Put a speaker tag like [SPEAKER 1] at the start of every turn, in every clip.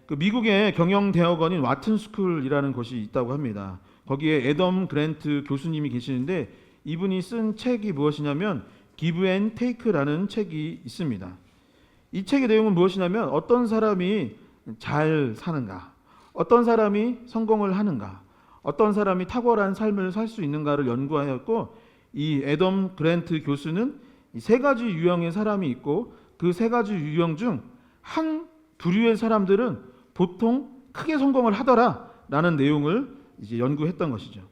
[SPEAKER 1] 그 미국의 경영대학원인 와튼스쿨이라는 곳이 있다고 합니다. 거기에 애덤 그랜트 교수님이 계시는데 이분이 쓴 책이 무엇이냐면 기브 앤 테이크라는 책이 있습니다. 이 책의 내용은 무엇이냐면 어떤 사람이 잘 사는가, 어떤 사람이 성공을 하는가, 어떤 사람이 탁월한 삶을 살 수 있는가를 연구하였고, 이 애덤 그랜트 교수는 이 세 가지 유형의 사람이 있고 그 세 가지 유형 중 한 부류의 사람들은 보통 크게 성공을 하더라라는 내용을 이제 연구했던 것이죠.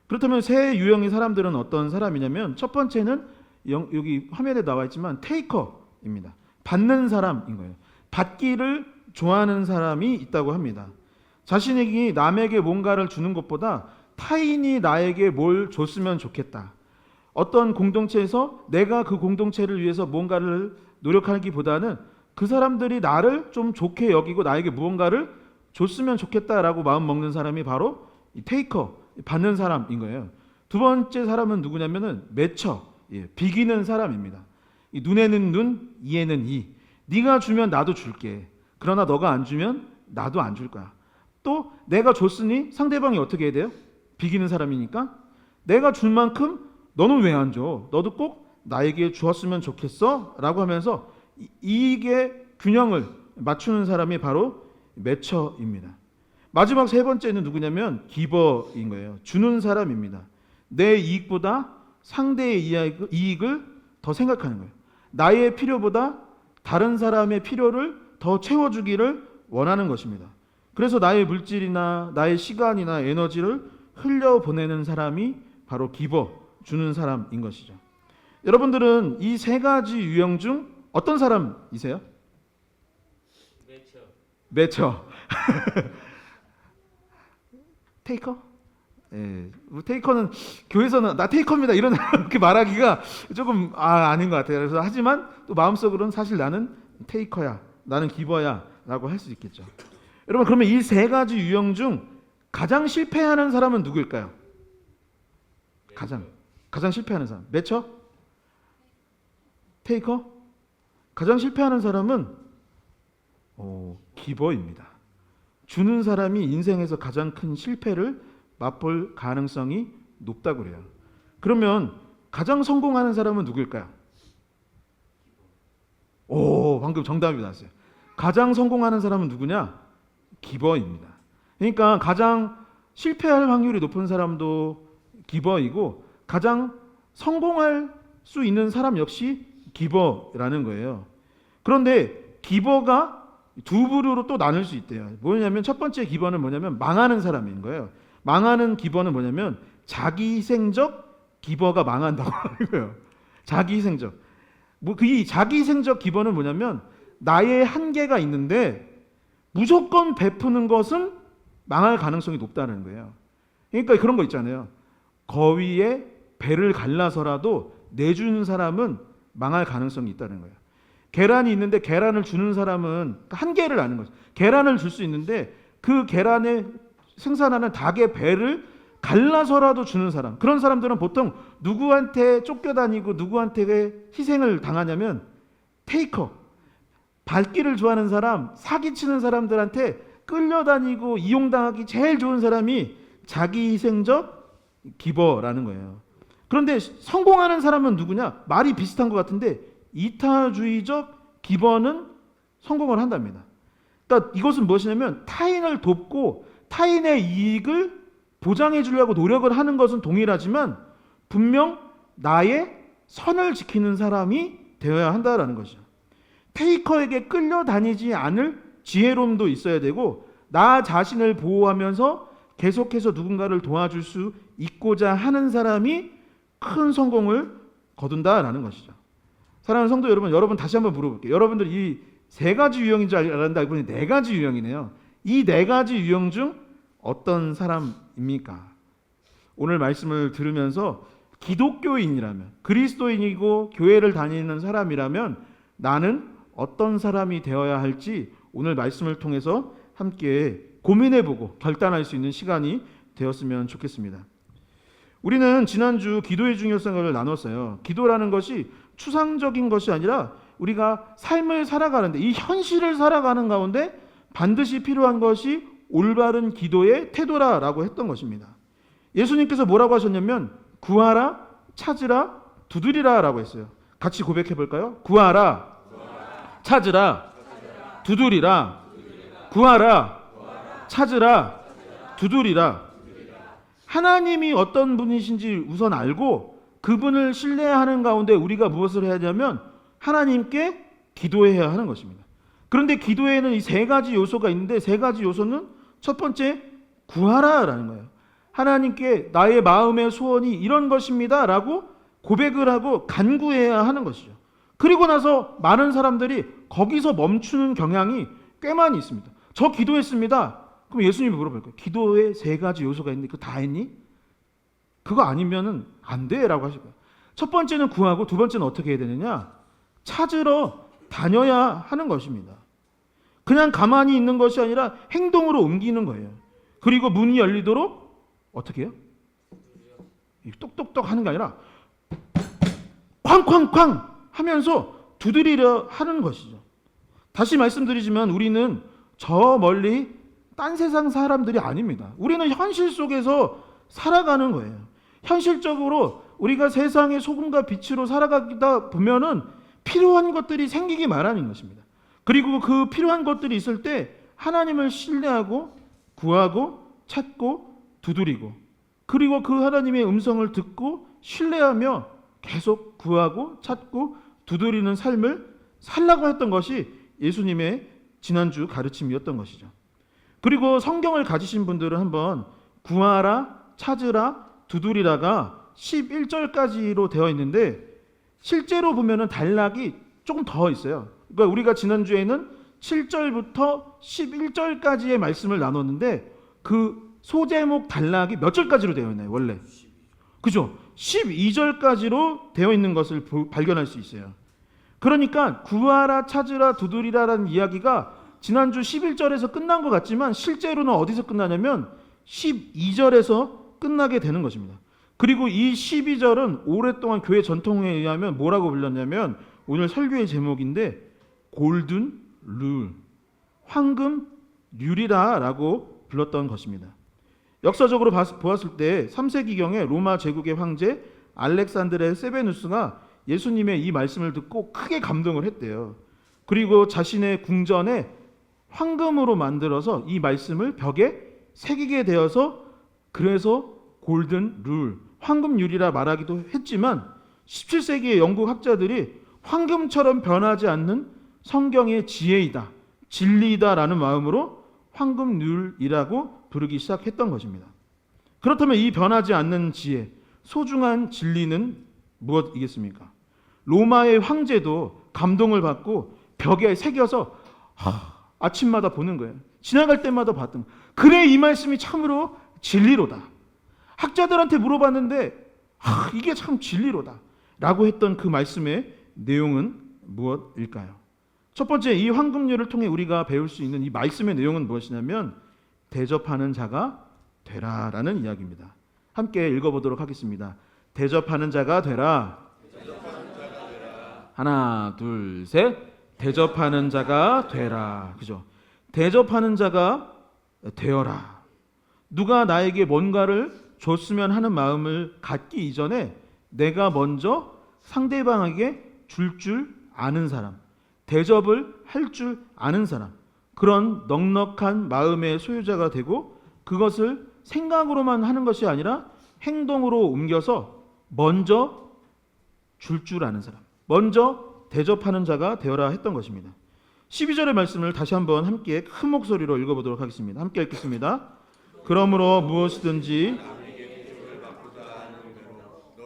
[SPEAKER 1] 그렇다면 세 유형의 사람들은 어떤 사람이냐면 첫 번째는 여기 화면에 나와 있지만 테이커입니다. 받는 사람인 거예요. 받기를 좋아하는 사람이 있다고 합니다. 자신에게 남에게 뭔가를 주는 것보다 타인이 나에게 뭘 줬으면 좋겠다. 어떤 공동체에서 내가 그 공동체를 위해서 뭔가를 노력하기보다는 그 사람들이 나를 좀 좋게 여기고 나에게 무언가를 줬으면 좋겠다라고 마음 먹는 사람이 바로 이 테이커, 받는 사람인 거예요. 두 번째 사람은 누구냐면은 매처, 비기는 사람입니다. 이 눈에는 눈, 이에는 이. 네가 주면 나도 줄게. 그러나 너가 안 주면 나도 안 줄 거야. 또 내가 줬으니 상대방이 어떻게 해야 돼요? 비기는 사람이니까 내가 줄 만큼 너는 왜 안 줘? 너도 꼭 나에게 주었으면 좋겠어? 라고 하면서 이익의 균형을 맞추는 사람이 바로 매처입니다. 마지막 세 번째는 누구냐면 기버인 거예요. 주는 사람입니다. 내 이익보다 상대의 이익을 더 생각하는 거예요. 나의 필요보다 다른 사람의 필요를 더 채워주기를 원하는 것입니다. 그래서 나의 물질이나 나의 시간이나 에너지를 흘려보내는 사람이 바로 기버, 주는 사람인 것이죠. 여러분들은 이 세 가지 유형 중 어떤 사람이세요? 매처. 테이커? 예, 테이커는 교회에서는 나 테이커입니다 이렇게 말하기가 조금 아닌 것 같아요. 그래서 하지만 또 마음속으로는 사실 나는 테이커야, 나는 기버야라고 할 수 있겠죠. 여러분, 그러면 이 세 가지 유형 중 가장 실패하는 사람은 누구일까요? 가장 실패하는 사람. 매처? 테이커? 가장 실패하는 사람은 기버입니다. 주는 사람이 인생에서 가장 큰 실패를 맛볼 가능성이 높다고 그래요. 그러면 가장 성공하는 사람은 누구일까요? 방금 정답이 나왔어요. 가장 성공하는 사람은 누구냐? 기버입니다. 그러니까 가장 실패할 확률이 높은 사람도 기버이고 가장 성공할 수 있는 사람 역시 기버라는 거예요. 그런데 기버가 두 부류로 또 나눌 수 있대요. 뭐냐면 첫 번째 기버는 뭐냐면 망하는 사람인 거예요. 망하는 기버는 뭐냐면 자기희생적 기버가 망한다고 하는 거예요. 자기희생적. 이 자기희생적 기버는 뭐냐면 나의 한계가 있는데 무조건 베푸는 것은 망할 가능성이 높다는 거예요. 그러니까 그런 거 있잖아요. 거위에 배를 갈라서라도 내주는 사람은 망할 가능성이 있다는 거예요. 계란이 있는데 계란을 주는 사람은 한계를 아는 거죠. 계란을 줄 수 있는데 그 계란에 생산하는 닭의 배를 갈라서라도 주는 사람, 그런 사람들은 보통 누구한테 쫓겨다니고 누구한테 희생을 당하냐면 테이커, 밟기를 좋아하는 사람, 사기치는 사람들한테 끌려다니고 이용당하기 제일 좋은 사람이 자기희생적 기버라는 거예요. 그런데 성공하는 사람은 누구냐? 말이 비슷한 것 같은데 이타주의적 기버는 성공을 한답니다. 그러니까 이것은 무엇이냐면 타인을 돕고 타인의 이익을 보장해 주려고 노력을 하는 것은 동일하지만 분명 나의 선을 지키는 사람이 되어야 한다라는 것이죠. 테이커에게 끌려다니지 않을 지혜로움도 있어야 되고 나 자신을 보호하면서 계속해서 누군가를 도와줄 수 있고자 하는 사람이 큰 성공을 거둔다라는 것이죠. 사랑하는 성도 여러분 다시 한번 물어볼게요. 여러분들 이 세 가지 유형인 줄 알았는데 알고 보니 네 가지 유형이네요. 이 네 가지 유형 중 어떤 사람입니까? 오늘 말씀을 들으면서 기독교인이라면, 그리스도인이고 교회를 다니는 사람이라면 나는 어떤 사람이 되어야 할지 오늘 말씀을 통해서 함께 고민해보고 결단할 수 있는 시간이 되었으면 좋겠습니다. 우리는 지난주 기도의 중요성을 나눴어요. 기도라는 것이 추상적인 것이 아니라 우리가 삶을 살아가는데 이 현실을 살아가는 가운데 반드시 필요한 것이 올바른 기도의 태도라라고 했던 것입니다. 예수님께서 뭐라고 하셨냐면 구하라, 찾으라, 두드리라라고 했어요. 같이 고백해 볼까요? 구하라, 찾으라, 두드리라. 구하라, 찾으라, 두드리라. 하나님이 어떤 분이신지 우선 알고 그분을 신뢰하는 가운데 우리가 무엇을 해야 하냐면 하나님께 기도해야 하는 것입니다. 그런데 기도에는 이 세 가지 요소가 있는데 세 가지 요소는 첫 번째 구하라라는 거예요. 하나님께 나의 마음의 소원이 이런 것입니다 라고 고백을 하고 간구해야 하는 것이죠. 그리고 나서 많은 사람들이 거기서 멈추는 경향이 꽤 많이 있습니다. 저 기도했습니다. 그럼 예수님이 물어볼 거예요. 기도에 세 가지 요소가 있는데 그거 다 했니? 그거 아니면은 안 돼 라고 하실 거예요. 첫 번째는 구하고 두 번째는 어떻게 해야 되느냐? 찾으러 다녀야 하는 것입니다. 그냥 가만히 있는 것이 아니라 행동으로 옮기는 거예요. 그리고 문이 열리도록 어떻게 해요? 똑똑똑 하는 게 아니라 쾅쾅쾅 하면서 두드리려 하는 것이죠. 다시 말씀드리지만 우리는 저 멀리 딴 세상 사람들이 아닙니다. 우리는 현실 속에서 살아가는 거예요. 현실적으로 우리가 세상의 소금과 빛으로 살아가다 보면은 필요한 것들이 생기기 마련인 것입니다. 그리고 그 필요한 것들이 있을 때 하나님을 신뢰하고 구하고 찾고 두드리고 그리고 그 하나님의 음성을 듣고 신뢰하며 계속 구하고 찾고 두드리는 삶을 살라고 했던 것이 예수님의 지난주 가르침이었던 것이죠. 그리고 성경을 가지신 분들은 한번 구하라, 찾으라, 두드리라가 11절까지로 되어 있는데 실제로 보면은 단락이 조금 더 있어요. 그러니까 우리가 지난주에는 7절부터 11절까지의 말씀을 나눴는데 그 소제목 단락이 몇 절까지로 되어 있나요? 원래. 그죠? 12절까지로 되어 있는 것을 발견할 수 있어요. 그러니까 구하라, 찾으라, 두드리라라는 이야기가 지난주 11절에서 끝난 것 같지만 실제로는 어디서 끝나냐면 12절에서 끝나게 되는 것입니다. 그리고 이 12절은 오랫동안 교회 전통에 의하면 뭐라고 불렸냐면 오늘 설교의 제목인데 골든 룰, 황금 률이라라고 불렀던 것입니다. 역사적으로 보았을 때 3세기경에 로마 제국의 황제 알렉산드레 세베누스가 예수님의 이 말씀을 듣고 크게 감동을 했대요. 그리고 자신의 궁전에 황금으로 만들어서 이 말씀을 벽에 새기게 되어서 그래서 골든 룰, 황금률이라 말하기도 했지만 17세기의 영국 학자들이 황금처럼 변하지 않는 성경의 지혜이다, 진리이다라는 마음으로 황금률이라고 부르기 시작했던 것입니다. 그렇다면 이 변하지 않는 지혜, 소중한 진리는 무엇이겠습니까? 로마의 황제도 감동을 받고 벽에 새겨서 아침마다 보는 거예요. 지나갈 때마다 봤던 거예요. 그래 이 말씀이 참으로 진리로다. 학자들한테 물어봤는데 이게 참 진리로다 라고 했던 그 말씀의 내용은 무엇일까요? 첫 번째, 이 황금률을 통해 우리가 배울 수 있는 이 말씀의 내용은 무엇이냐면 대접하는 자가 되라라는 이야기입니다. 함께 읽어보도록 하겠습니다. 대접하는 자가 되라. 하나, 둘, 셋. 대접하는 자가 되라. 그죠? 대접하는 자가 되어라. 누가 나에게 뭔가를 줬으면 하는 마음을 갖기 이전에 내가 먼저 상대방에게 줄 아는 사람, 대접을 할 줄 아는 사람, 그런 넉넉한 마음의 소유자가 되고 그것을 생각으로만 하는 것이 아니라 행동으로 옮겨서 먼저 줄 아는 사람, 먼저 대접하는 자가 되어라 했던 것입니다. 12절의 말씀을 다시 한번 함께 큰 목소리로 읽어보도록 하겠습니다. 함께 읽겠습니다. 그러므로 무엇이든지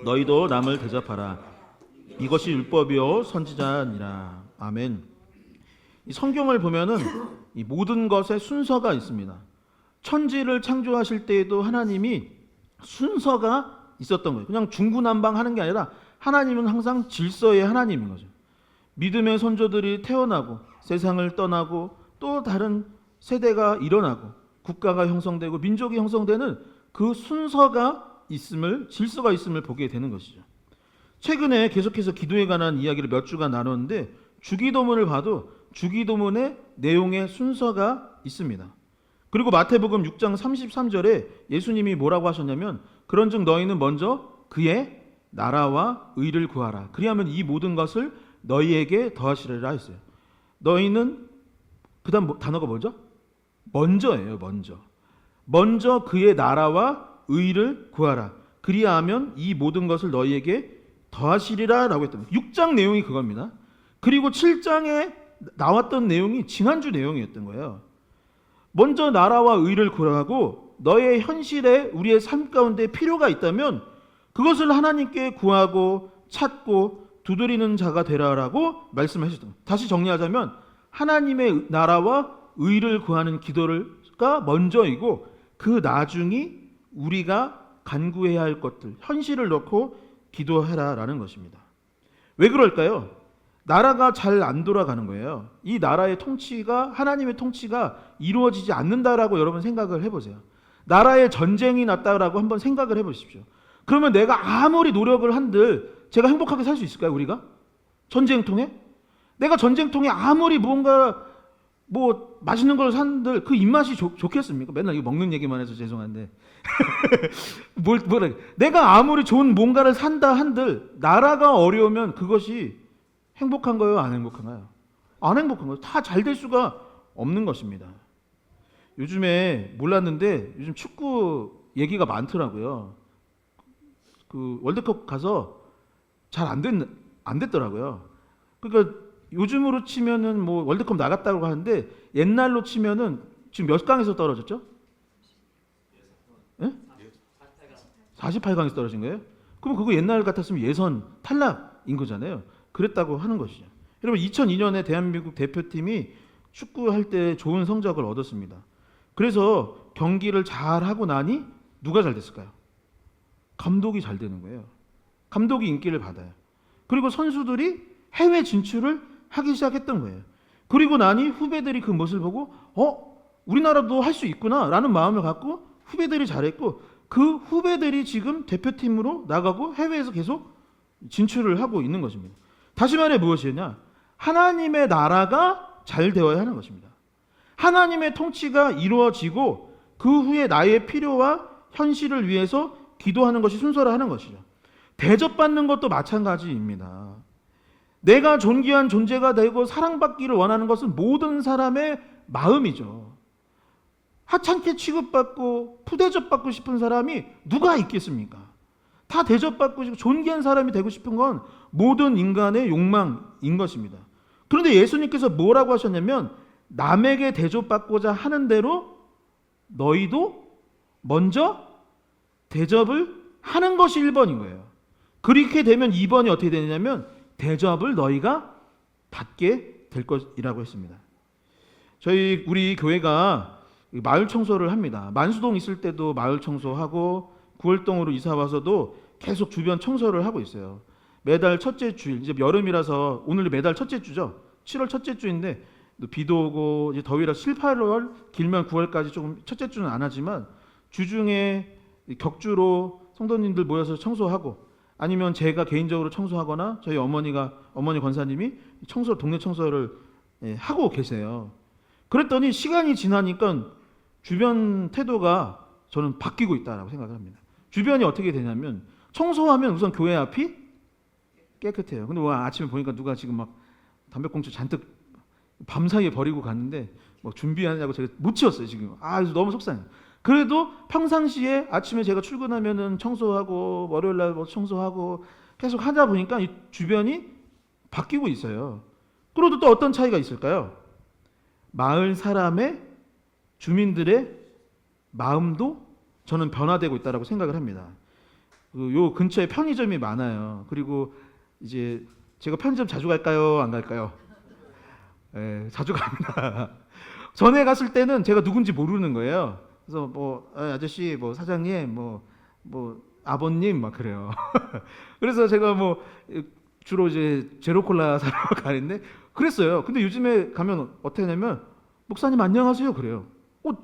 [SPEAKER 1] 너희도 남을 대접하라. 이것이 율법이요 선지자니라. 아멘. 이 성경을 보면은 이 모든 것에 순서가 있습니다. 천지를 창조하실 때에도 하나님이 순서가 있었던 거예요. 그냥 중구난방하는 게 아니라 하나님은 항상 질서의 하나님인 거죠. 믿음의 선조들이 태어나고 세상을 떠나고 또 다른 세대가 일어나고 국가가 형성되고 민족이 형성되는 그 순서가 있음을, 질서가 있음을 보게 되는 것이죠. 최근에 계속해서 기도에 관한 이야기를 몇 주간 나눴는데 주기도문을 봐도 주기도문의 내용의 순서가 있습니다. 그리고 마태복음 6장 33절에 예수님이 뭐라고 하셨냐면 그런즉 너희는 먼저 그의 나라와 의를 구하라. 그리하면 이 모든 것을 너희에게 더하시리라 했어요. 너희는 그다음 단어가 뭐죠? 먼저예요. 먼저 그의 나라와 의를 구하라. 그리하면 이 모든 것을 너희에게 더하시리라 라고 했던 6장 내용이 그겁니다. 그리고 7장에 나왔던 내용이 지난주 내용이었던 거예요. 먼저 나라와 의를 구하고 너의 현실에 우리의 삶 가운데 필요가 있다면 그것을 하나님께 구하고 찾고 두드리는 자가 되라라고 말씀하셨던 거예요. 다시 정리하자면 하나님의 나라와 의를 구하는 기도가 먼저이고 그 나중이 우리가 간구해야 할 것들, 현실을 놓고 기도해라라는 것입니다. 왜 그럴까요? 나라가 잘 안 돌아가는 거예요. 이 나라의 통치가 하나님의 통치가 이루어지지 않는다라고 여러분 생각을 해보세요. 나라에 전쟁이 났다라고 한번 생각을 해보십시오. 그러면 내가 아무리 노력을 한들 제가 행복하게 살 수 있을까요? 우리가? 전쟁통에? 내가 전쟁통에 아무리 무언가 뭐 맛있는 걸 산들 그 입맛이 좋겠습니까? 맨날 이거 먹는 얘기만 해서 죄송한데 뭐라 내가 아무리 좋은 뭔가를 산다 한들 나라가 어려우면 그것이 행복한 거예요? 안 행복한가요? 안 행복한 거예요. 다 잘 될 수가 없는 것입니다. 요즘에 몰랐는데 요즘 축구 얘기가 많더라고요. 그 월드컵 가서 잘 안 됐더라고요. 그러니까 요즘으로 치면은 뭐 월드컵 나갔다고 하는데 옛날로 치면은 지금 몇 강에서 떨어졌죠? 예? 48강에서 떨어진 거예요? 그럼 그거 옛날 같았으면 예선 탈락인 거잖아요. 그랬다고 하는 것이죠. 여러분 2002년에 대한민국 대표팀이 축구할 때 좋은 성적을 얻었습니다. 그래서 경기를 잘 하고 나니 누가 잘 됐을까요? 감독이 잘 되는 거예요. 감독이 인기를 받아요. 그리고 선수들이 해외 진출을 하기 시작했던 거예요. 그리고 나니 후배들이 그 모습을 보고 우리나라도 할 수 있구나라는 마음을 갖고 후배들이 잘했고 그 후배들이 지금 대표팀으로 나가고 해외에서 계속 진출을 하고 있는 것입니다. 다시 말해 무엇이냐? 하나님의 나라가 잘 되어야 하는 것입니다. 하나님의 통치가 이루어지고 그 후에 나의 필요와 현실을 위해서 기도하는 것이 순서라 하는 것이죠. 대접받는 것도 마찬가지입니다. 내가 존귀한 존재가 되고 사랑받기를 원하는 것은 모든 사람의 마음이죠. 하찮게 취급받고 푸대접받고 싶은 사람이 누가 있겠습니까? 다 대접받고 싶고 존귀한 사람이 되고 싶은 건 모든 인간의 욕망인 것입니다. 그런데 예수님께서 뭐라고 하셨냐면 남에게 대접받고자 하는 대로 너희도 먼저 대접을 하는 것이 1번인 거예요. 그렇게 되면 2번이 어떻게 되냐면 대접을 너희가 받게 될 것이라고 했습니다. 우리 교회가 마을 청소를 합니다. 만수동 있을 때도 마을 청소하고 구월동으로 이사 와서도 계속 주변 청소를 하고 있어요. 매달 첫째 주일, 이제 여름이라서 오늘 매달 첫째 주죠. 7월 첫째 주인데 비도 오고 이제 더위라 7, 8월 길면 9월까지 조금 첫째 주는 안 하지만 주중에 격주로 성도님들 모여서 청소하고 아니면 제가 개인적으로 청소하거나 저희 어머니 권사님이 동네 청소를 하고 계세요. 그랬더니 시간이 지나니까 주변 태도가 저는 바뀌고 있다라고 생각을 합니다. 주변이 어떻게 되냐면 청소하면 우선 교회 앞이 깨끗해요. 근데 아침에 보니까 누가 지금 막 담배꽁초 잔뜩 밤사이에 버리고 갔는데 뭐 준비하냐고 제가 못 치웠어요 지금. 너무 속상해요. 그래도 평상시에 아침에 제가 출근하면은 청소하고 월요일날 뭐 청소하고 계속 하다 보니까 이 주변이 바뀌고 있어요. 그래도 또 어떤 차이가 있을까요? 마을 사람의 주민들의 마음도 저는 변화되고 있다라고 생각을 합니다. 요 근처에 편의점이 많아요. 그리고 이제 제가 편의점 자주 갈까요? 안 갈까요? 자주 갑니다. 전에 갔을 때는 제가 누군지 모르는 거예요. 그래서 뭐 아저씨, 뭐 사장님, 뭐 아버님 막 그래요. 그래서 제가 뭐 주로 이제 제로콜라 사러 가는데 그랬어요. 근데 요즘에 가면 어떻게 하냐면 목사님 안녕하세요 그래요.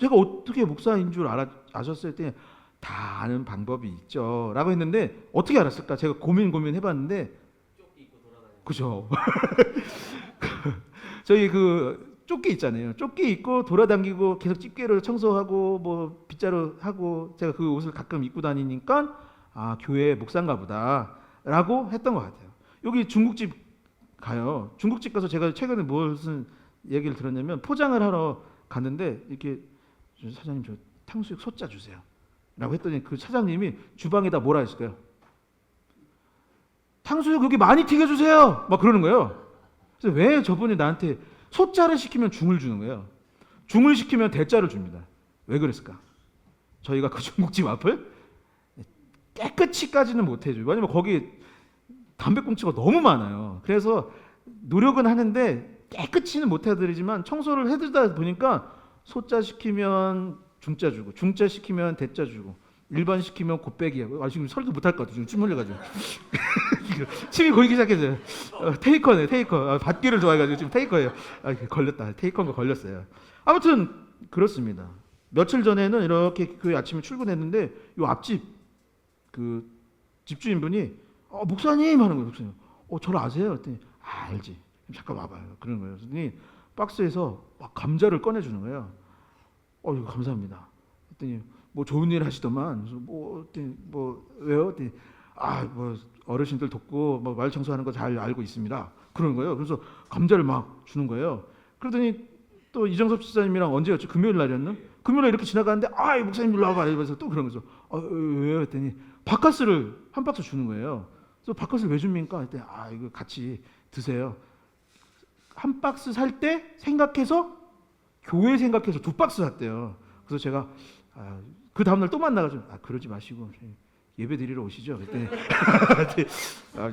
[SPEAKER 1] 제가 어떻게 목사인 줄 아셨을 때 다 아는 방법이 있죠 라고 했는데 어떻게 알았을까? 제가 고민해봤는데 그죠. 저희 조끼 있잖아요. 조끼 입고 돌아다니고 계속 집게로 청소하고 뭐 빗자루 하고 제가 그 옷을 가끔 입고 다니니까 아 교회 목사인가 보다라고 했던 것 같아요. 여기 중국집 가요. 중국집 가서 제가 최근에 무슨 얘기를 들었냐면 포장을 하러 갔는데 이렇게 사장님 저 탕수육 소자 주세요 라고 했더니 그 사장님이 주방에다 뭐라 했을까요? 탕수육 여기 많이 튀겨주세요 막 그러는 거예요. 그래서 왜 저분이 나한테 소자를 시키면 중을 주는 거예요. 중을 시키면 대자를 줍니다. 왜 그랬을까? 저희가 그 중국집 앞을 깨끗이까지는 못 해줘요. 왜냐면 거기 담배꽁초가 너무 많아요. 그래서 노력은 하는데 깨끗이는 못 해드리지만 청소를 해드리다 보니까 소자 시키면 중자 주고 중자 시키면 대자 주고 일반 시키면 곱빼기 하고 아 지금 설도 못할 것 같아요. 지금 침 흘려가지고 침이 고이기 시작했어요. 테이커네 테이커. 아, 받기를 좋아해가지고 지금 테이커예요. 아, 걸렸다. 테이커가 걸렸어요. 아무튼 그렇습니다. 며칠 전에는 이렇게 그 아침에 출근했는데 요 앞집 그 집주인분이 목사님 하는 거예요. 목사님. 저를 아세요? 그랬더니 알지. 잠깐 와봐요. 그러는 거예요. 그랬더니 박스에서 막 감자를 꺼내주는 거예요. 이거 감사합니다. 그랬더니 뭐 좋은 일 하시더만. 그래서 뭐 왜요? 그랬더니 뭐 어르신들 돕고 뭐 마을 청소하는 거 잘 알고 있습니다. 그러는 거예요. 그래서 감자를 막 주는 거예요. 그러더니 또 이정섭 집사님이랑 언제였죠? 금요일 날이었나? 금요일에 이렇게 지나가는데 목사님 일로 와봐 이러면서 또 그런 거죠. 왜요? 했더니 바카스를 한 박스 주는 거예요. 그래서 바카스를 왜 줍니까? 했더니 이거 같이 드세요. 한 박스 살 때 생각해서 교회 생각해서 두 박스 샀대요. 그래서 제가 그 다음날 또 만나가지고 그러지 마시고 예배 드리러 오시죠. 그랬더니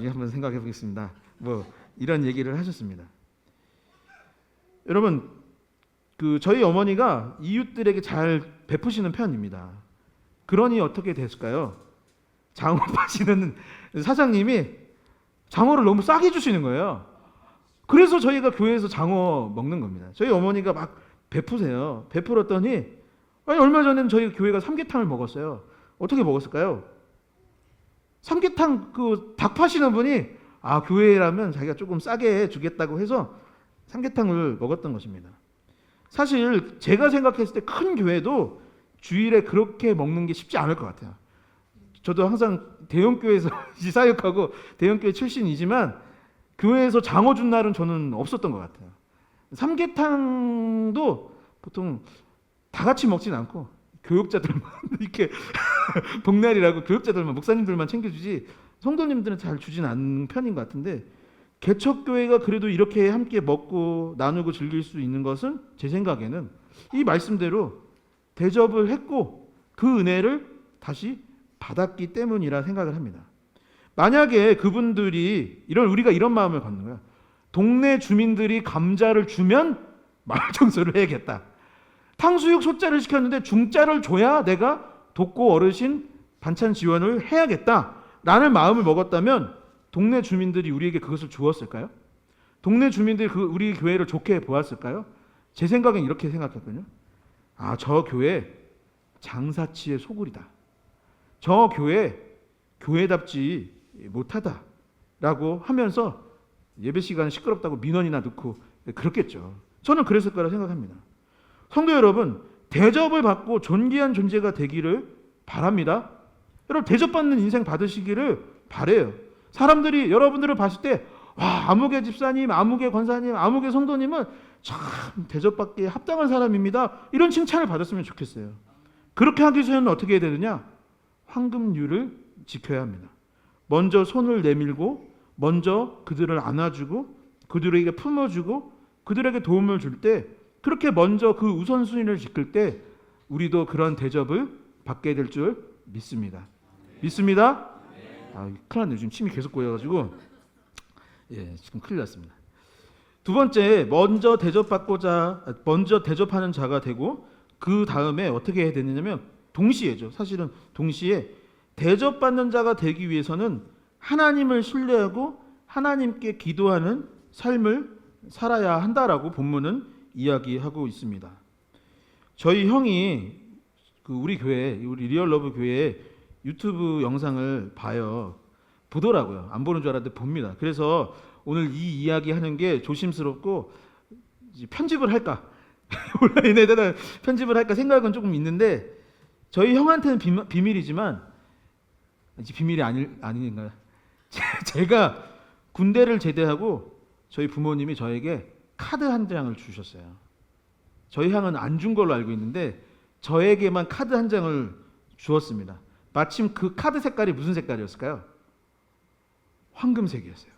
[SPEAKER 1] 한번 생각해 보겠습니다. 뭐 이런 얘기를 하셨습니다. 여러분 그 저희 어머니가 이웃들에게 잘 베푸시는 편입니다. 그러니 어떻게 됐을까요? 장어 파시는 사장님이 장어를 너무 싸게 주시는 거예요. 그래서 저희가 교회에서 장어 먹는 겁니다. 저희 어머니가 막 베푸세요. 베풀었더니 얼마 전에는 저희 교회가 삼계탕을 먹었어요. 어떻게 먹었을까요? 삼계탕 그 닭 파시는 분이 교회라면 자기가 조금 싸게 주겠다고 해서 삼계탕을 먹었던 것입니다. 사실 제가 생각했을 때 큰 교회도 주일에 그렇게 먹는 게 쉽지 않을 것 같아요. 저도 항상 대형교회에서 사역하고 대형교회 출신이지만 교회에서 장어 준 날은 저는 없었던 것 같아요. 삼계탕도 보통 다 같이 먹진 않고 교육자들만 이렇게 복날이라고 교육자들만 목사님들만 챙겨주지 성도님들은 잘 주진 않는 편인 것 같은데 개척교회가 그래도 이렇게 함께 먹고 나누고 즐길 수 있는 것은 제 생각에는 이 말씀대로 대접을 했고 그 은혜를 다시 받았기 때문이라 생각을 합니다. 만약에 그분들이 우리가 이런 마음을 갖는 거야. 동네 주민들이 감자를 주면 마을 청소를 해야겠다. 탕수육 소자를 시켰는데 중자를 줘야 내가 돕고 어르신 반찬 지원을 해야겠다라는 마음을 먹었다면 동네 주민들이 우리에게 그것을 주었을까요? 동네 주민들이 우리 교회를 좋게 보았을까요? 제 생각엔 이렇게 생각했거든요. 저 교회 장사치의 소굴이다. 저 교회답지 못하다라고 하면서 예배 시간 시끄럽다고 민원이나 넣고 그렇겠죠. 저는 그랬을 거라 생각합니다. 성도 여러분, 대접을 받고 존귀한 존재가 되기를 바랍니다. 여러분 대접받는 인생 받으시기를 바래요. 사람들이 여러분들을 봤을 때 아무개 집사님, 아무개 권사님, 아무개 성도님은 참 대접받기에 합당한 사람입니다. 이런 칭찬을 받았으면 좋겠어요. 그렇게 하기 위해서는 어떻게 해야 되느냐? 황금률을 지켜야 합니다. 먼저 손을 내밀고 먼저 그들을 안아주고 그들에게 품어주고 그들에게 도움을 줄 때 그렇게 먼저 그 우선순위를 지킬 때 우리도 그런 대접을 받게 될 줄 믿습니다. 믿습니다? 큰일 났네요. 지금 침이 계속 고여가지고 지금 큰일 났습니다. 두 번째, 먼저 대접하는 자가 되고 그 다음에 어떻게 해야 되느냐면 동시에죠. 사실은 동시에 대접받는 자가 되기 위해서는 하나님을 신뢰하고 하나님께 기도하는 삶을 살아야 한다라고 본문은 이야기하고 있습니다. 저희 형이 우리 교회, 우리 리얼러브 교회 유튜브 영상을 보더라고요. 안 보는 줄 알았는데 봅니다. 그래서 오늘 이 이야기 하는 게 조심스럽고 이제 편집을 할까 온라인에다가 편집을 할까 생각은 조금 있는데 저희 형한테는 비밀이지만 이제 비밀이 아닌가요? 제가 군대를 제대하고 저희 부모님이 저에게 카드 한 장을 주셨어요. 저희 형은 안 준 걸로 알고 있는데 저에게만 카드 한 장을 주었습니다. 마침 그 카드 색깔이 무슨 색깔이었을까요? 황금색이었어요.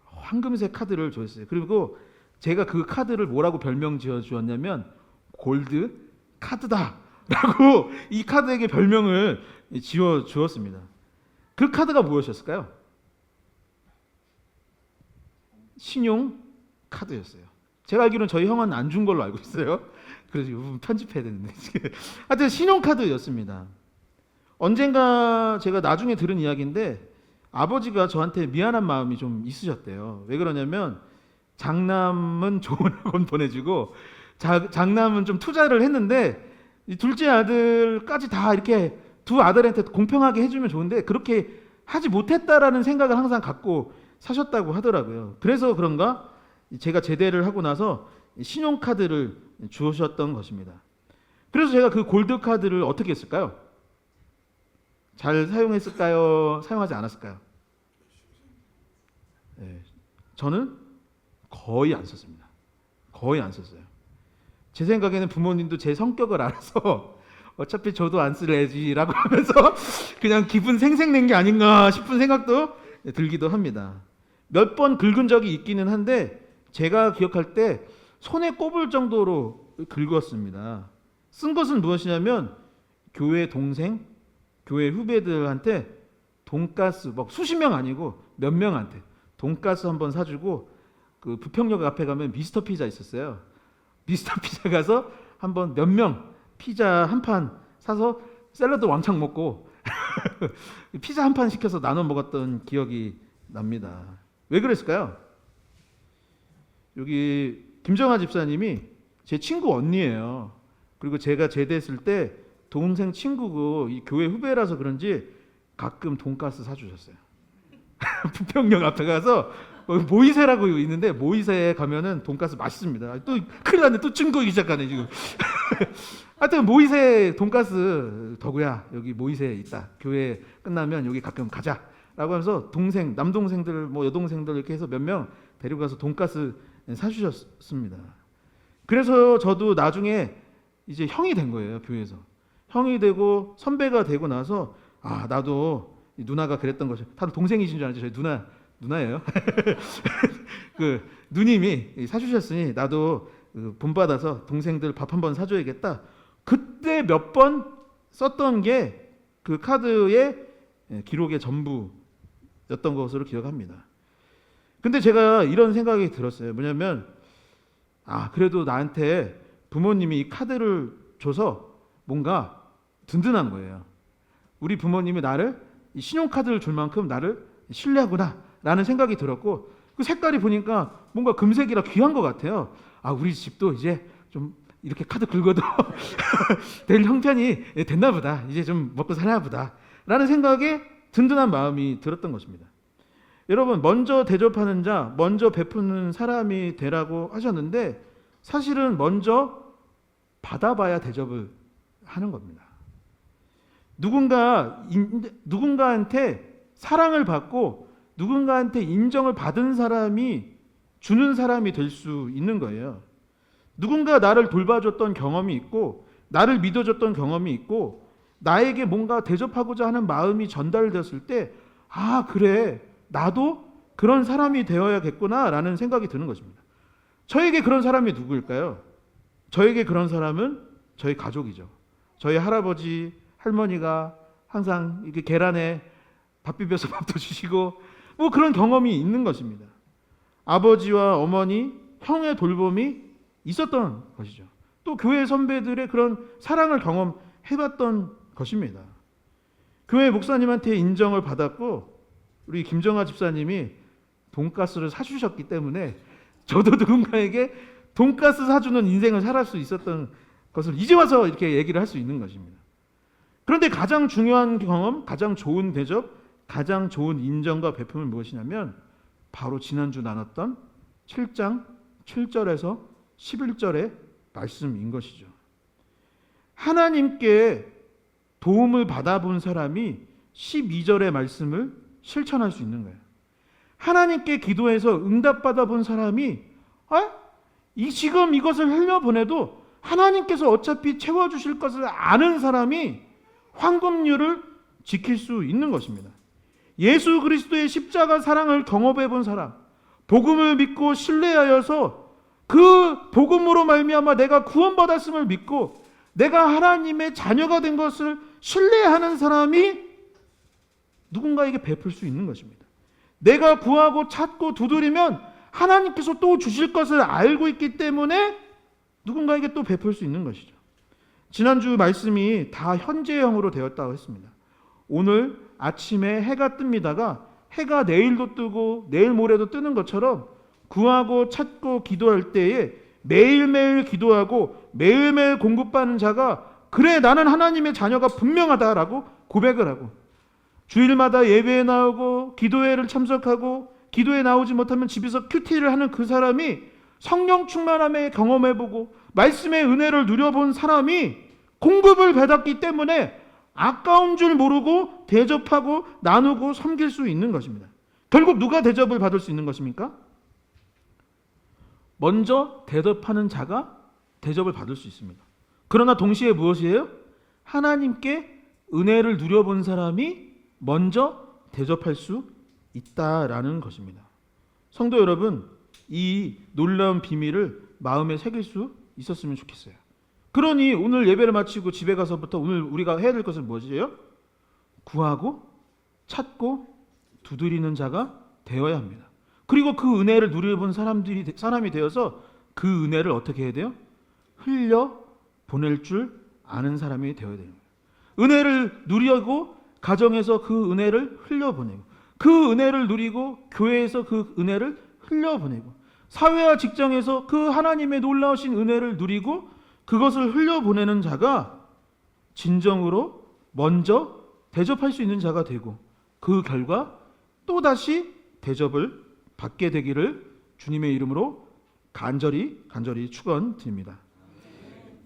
[SPEAKER 1] 황금색 카드를 줬어요. 그리고 제가 그 카드를 뭐라고 별명 지어 주었냐면 골드 카드다라고 이 카드에게 별명을 지어 주었습니다. 그 카드가 무엇이었을까요? 신용 카드였어요. 제가 알기로는 저희 형은 안 준 걸로 알고 있어요. 그래서 이 부분 편집해야 되는데 하여튼 신용 카드였습니다. 언젠가 제가 나중에 들은 이야기인데 아버지가 저한테 미안한 마음이 좀 있으셨대요. 왜 그러냐면 장남은 좋은 학원 보내주고 장남은 좀 투자를 했는데 이 둘째 아들까지 다 이렇게 두 아들한테 공평하게 해주면 좋은데 그렇게 하지 못했다라는 생각을 항상 갖고 사셨다고 하더라고요. 그래서 그런가 제가 제대를 하고 나서 신용카드를 주셨던 것입니다. 그래서 제가 그 골드카드를 어떻게 했을까요? 잘 사용했을까요? 사용하지 않았을까요? 네, 저는 거의 안 썼습니다. 거의 안 썼어요. 제 생각에는 부모님도 제 성격을 알아서 어차피 저도 안 쓸래지라고 하면서 그냥 기분 생색낸 게 아닌가 싶은 생각도 들기도 합니다. 몇 번 긁은 적이 있기는 한데 제가 기억할 때 손에 꼽을 정도로 긁었습니다. 쓴 것은 무엇이냐면 교회 동생, 교회 후배들한테 돈가스 뭐 수십 명 아니고 몇 명한테 돈가스 한번 사주고 그 부평역 앞에 가면 미스터 피자 있었어요. 미스터 피자 가서 한번 몇 명 피자 한 판 사서 샐러드 왕창 먹고 피자 한 판 시켜서 나눠 먹었던 기억이 납니다. 왜 그랬을까요? 여기 김정아 집사님이 제 친구 언니예요. 그리고 제가 제대했을 때 동생 친구고 이 교회 후배라서 그런지 가끔 돈가스 사주셨어요. 부평역 앞에 가서 모이세라고 있는데 모이세에 가면은 돈가스 맛있습니다. 또 큰일 났네. 또 증거이기 시작하네 지금. 하여튼 모이세 돈가스 덕우야 여기 모이세에 있다. 교회 끝나면 여기 가끔 가자. 라고 하면서 동생, 남동생들, 뭐 여동생들 이렇게 해서 몇 명 데리고 가서 돈가스 사주셨습니다. 그래서 저도 나중에 이제 형이 된 거예요, 교회에서. 형이 되고 선배가 되고 나서 아 나도 누나가 그랬던 것이 다들 동생이신 줄 알았죠. 저희 누나예요. 그 누님이 사주셨으니 나도 본받아서 동생들 밥 한번 사줘야겠다. 그때 몇 번 썼던 게 그 카드의 기록의 전부였던 것으로 기억합니다. 근데 제가 이런 생각이 들었어요. 뭐냐면 아 그래도 나한테 부모님이 이 카드를 줘서 뭔가 든든한 거예요. 우리 부모님이 나를 이 신용카드를 줄 만큼 나를 신뢰하구나 라는 생각이 들었고 그 색깔이 보니까 뭔가 금색이라 귀한 것 같아요. 아 우리 집도 이제 좀 이렇게 카드 긁어도 될 형편이 됐나 보다. 이제 좀 먹고 살아야 보다 라는 생각에 든든한 마음이 들었던 것입니다. 여러분 먼저 대접하는 자, 먼저 베푸는 사람이 되라고 하셨는데 사실은 먼저 받아봐야 대접을 하는 겁니다. 누군가한테 사랑을 받고 누군가한테 인정을 받은 사람이 주는 사람이 될 수 있는 거예요. 누군가 나를 돌봐줬던 경험이 있고 나를 믿어줬던 경험이 있고 나에게 뭔가 대접하고자 하는 마음이 전달되었을 때 아 그래 나도 그런 사람이 되어야겠구나 라는 생각이 드는 것입니다. 저에게 그런 사람이 누구일까요? 저에게 그런 사람은 저희 가족이죠. 저희 할아버지 할머니가 항상 이렇게 계란에 밥 비벼서 밥도 주시고 뭐 그런 경험이 있는 것입니다. 아버지와 어머니, 형의 돌봄이 있었던 것이죠. 또 교회 선배들의 그런 사랑을 경험해봤던 것입니다. 교회 목사님한테 인정을 받았고 우리 김정아 집사님이 돈가스를 사주셨기 때문에 저도 누군가에게 돈가스 사주는 인생을 살할 수 있었던 것을 이제 와서 이렇게 얘기를 할 수 있는 것입니다. 그런데 가장 중요한 경험, 가장 좋은 대접, 가장 좋은 인정과 베품은 무엇이냐면 바로 지난주 나눴던 7장 7절에서 11절의 말씀인 것이죠. 하나님께 도움을 받아본 사람이 12절의 말씀을 실천할 수 있는 거예요. 하나님께 기도해서 응답받아 본 사람이 지금 이것을 흘려보내도 하나님께서 어차피 채워주실 것을 아는 사람이 황금률을 지킬 수 있는 것입니다. 예수 그리스도의 십자가 사랑을 경험해 본 사람, 복음을 믿고 신뢰하여서 그 복음으로 말미암아 내가 구원받았음을 믿고 내가 하나님의 자녀가 된 것을 신뢰하는 사람이 누군가에게 베풀 수 있는 것입니다. 내가 구하고 찾고 두드리면 하나님께서 또 주실 것을 알고 있기 때문에 누군가에게 또 베풀 수 있는 것이죠. 지난주 말씀이 다 현재형으로 되었다고 했습니다. 오늘 아침에 해가 뜹니다가 해가 내일도 뜨고 내일 모레도 뜨는 것처럼 구하고 찾고 기도할 때에 매일매일 기도하고 매일매일 공급받는 자가 그래 나는 하나님의 자녀가 분명하다라고 고백을 하고 주일마다 예배에 나오고 기도회를 참석하고 기도에 나오지 못하면 집에서 큐티를 하는 그 사람이 성령 충만함에 경험해보고 말씀의 은혜를 누려본 사람이 공급을 받았기 때문에 아까운 줄 모르고 대접하고 나누고 섬길 수 있는 것입니다. 결국 누가 대접을 받을 수 있는 것입니까? 먼저 대접하는 자가 대접을 받을 수 있습니다. 그러나 동시에 무엇이에요? 하나님께 은혜를 누려본 사람이 먼저 대접할 수 있다라는 것입니다. 성도 여러분, 이 놀라운 비밀을 마음에 새길 수 있었으면 좋겠어요. 그러니 오늘 예배를 마치고 집에 가서부터 오늘 우리가 해야 될 것은 무엇이에요? 구하고 찾고 두드리는 자가 되어야 합니다. 그리고 그 은혜를 누려본 사람이 되어서 그 은혜를 어떻게 해야 돼요? 흘려 보낼 줄 아는 사람이 되어야 되는 거예요. 은혜를 누리고 가정에서 그 은혜를 흘려보내고 그 은혜를 누리고 교회에서 그 은혜를 흘려보내고 사회와 직장에서 그 하나님의 놀라우신 은혜를 누리고 그것을 흘려보내는 자가 진정으로 먼저 대접할 수 있는 자가 되고 그 결과 또다시 대접을 받게 되기를 주님의 이름으로 간절히 축원드립니다.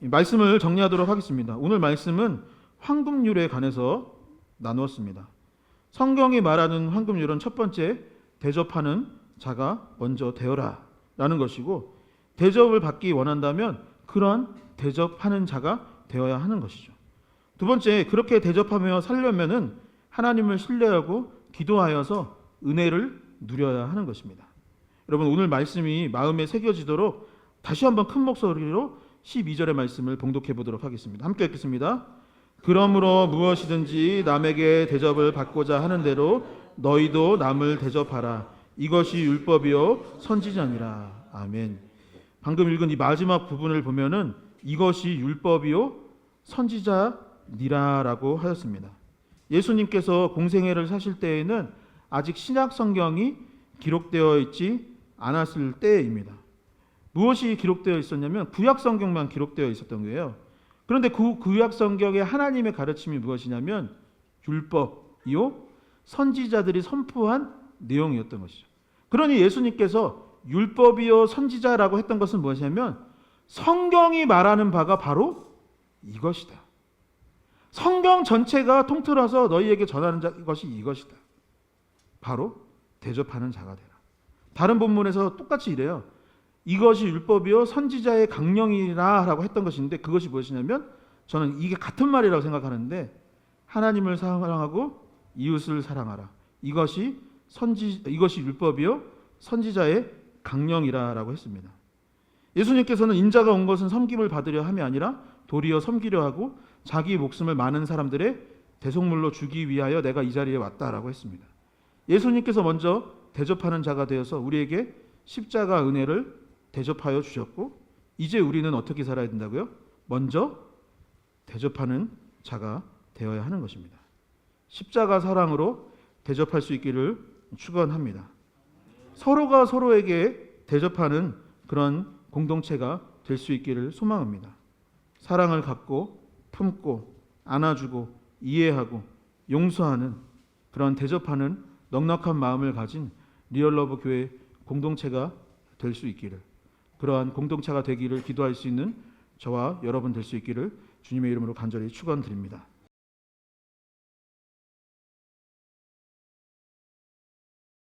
[SPEAKER 1] 말씀을 정리하도록 하겠습니다. 오늘 말씀은 황금률에 관해서 나누었습니다. 성경이 말하는 황금률은 첫 번째 대접하는 자가 먼저 되어라 라는 것이고 대접을 받기 원한다면 그러한 대접하는 자가 되어야 하는 것이죠. 두 번째, 그렇게 대접하며 살려면은 하나님을 신뢰하고 기도하여서 은혜를 누려야 하는 것입니다. 여러분, 오늘 말씀이 마음에 새겨지도록 다시 한번 큰 목소리로 12절의 말씀을 봉독해 보도록 하겠습니다. 함께 읽겠습니다. 그러므로 무엇이든지 남에게 대접을 받고자 하는 대로 너희도 남을 대접하라. 이것이 율법이요 선지자니라. 아멘. 방금 읽은 이 마지막 부분을 보면은 이것이 율법이요 선지자니라라고 하였습니다. 예수님께서 공생애를 사실 때에는 아직 신약 성경이 기록되어 있지 않았을 때입니다. 무엇이 기록되어 있었냐면 구약 성경만 기록되어 있었던 거예요. 그런데 그 구약 성경의 하나님의 가르침이 무엇이냐면 율법이요 선지자들이 선포한 내용이었던 것이죠. 그러니 예수님께서 율법이요 선지자라고 했던 것은 무엇이냐면 성경이 말하는 바가 바로 이것이다. 성경 전체가 통틀어서 너희에게 전하는 것이 이것이다. 바로 대접하는 자가 되라. 다른 본문에서 똑같이 이래요. 이것이 율법이요 선지자의 강령이라 라고 했던 것인데 그것이 무엇이냐면 저는 이게 같은 말이라고 생각하는데 하나님을 사랑하고 이웃을 사랑하라. 이것이 율법이요 선지자의 강령이라 라고 했습니다. 예수님께서는 인자가 온 것은 섬김을 받으려 함이 아니라 도리어 섬기려 하고 자기 목숨을 많은 사람들의 대속물로 주기 위하여 내가 이 자리에 왔다라고 했습니다. 예수님께서 먼저 대접하는 자가 되어서 우리에게 십자가 은혜를 대접하여 주셨고 이제 우리는 어떻게 살아야 된다고요? 먼저 대접하는 자가 되어야 하는 것입니다. 십자가 사랑으로 대접할 수 있기를 축원합니다. 서로가 서로에게 대접하는 그런 공동체가 될 수 있기를 소망합니다. 사랑을 갖고 품고 안아주고 이해하고 용서하는 그런 대접하는 넉넉한 마음을 가진 리얼러브 교회 공동체가 될 수 있기를 그러한 공동체가 되기를 기도할 수 있는 저와 여러분 될 수 있기를 주님의 이름으로 간절히 축원드립니다.